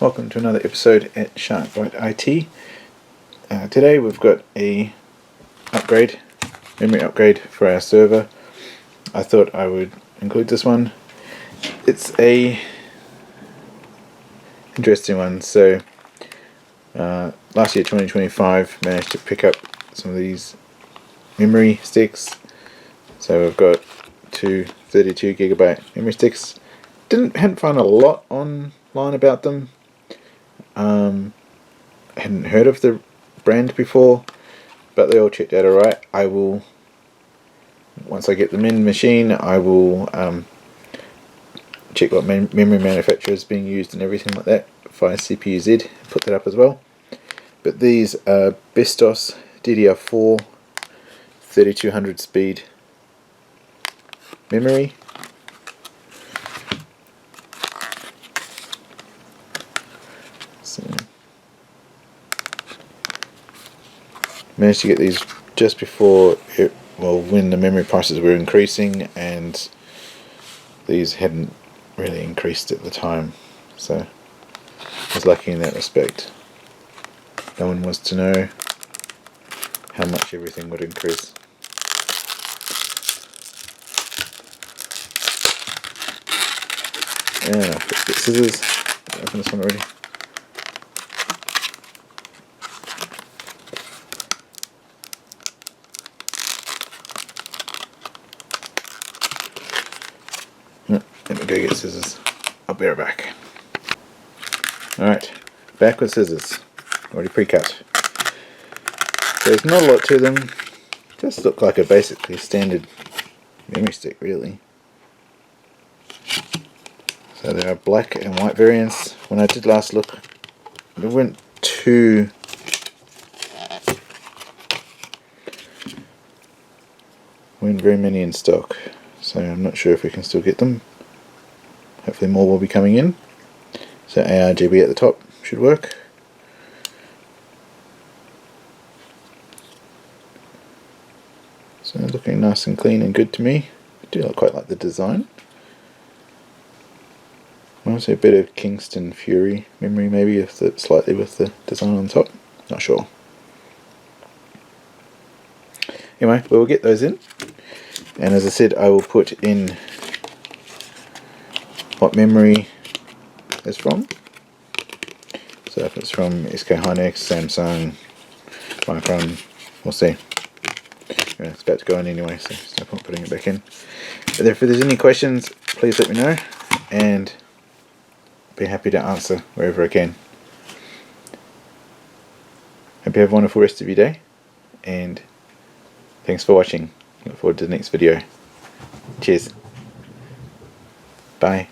Welcome to another episode at Sharkbite IT. Today we've got a memory upgrade for our server. I thought I would include this one. It's a interesting one. So last year, 2025, managed to pick up some of these memory sticks. So we've got two 32 gigabyte memory sticks. Hadn't found a lot online about them. Hadn't heard of the brand before, but they all checked out alright. I will, once I get them in the machine, I will check what memory manufacturer is being used and everything like that. Via CPU-Z, put that up as well. But these are Bestoss DDR4 3200 speed memory. So, managed to get these just before when the memory prices were increasing, and these hadn't really increased at the time, so I was lucky in that respect. No one was to know how much everything would increase. And I've got scissors. I opened this one already. Let me go get scissors. I'll be right back. Alright, back with scissors. Already pre-cut. There's not a lot to them. Just look like a basically standard memory stick, really. So there are black and white variants. When I did last look, there weren't very many in stock. So I'm not sure if we can still get them. Hopefully more will be coming in. So ARGB at the top should work. So looking nice and clean and good to me. I do quite like the design. Also a bit of Kingston Fury memory, maybe slightly with the design on top. Not sure. Anyway, we'll get those in. And as I said, I will put in what memory is from. So if it's from SK Hynix, Samsung, Micron, we'll see. It's about to go in anyway, so there's no point putting it back in. But if there's any questions, please let me know, and I'll be happy to answer wherever I can. Hope you have a wonderful rest of your day, and thanks for watching. Look forward to the next video. Cheers. Bye.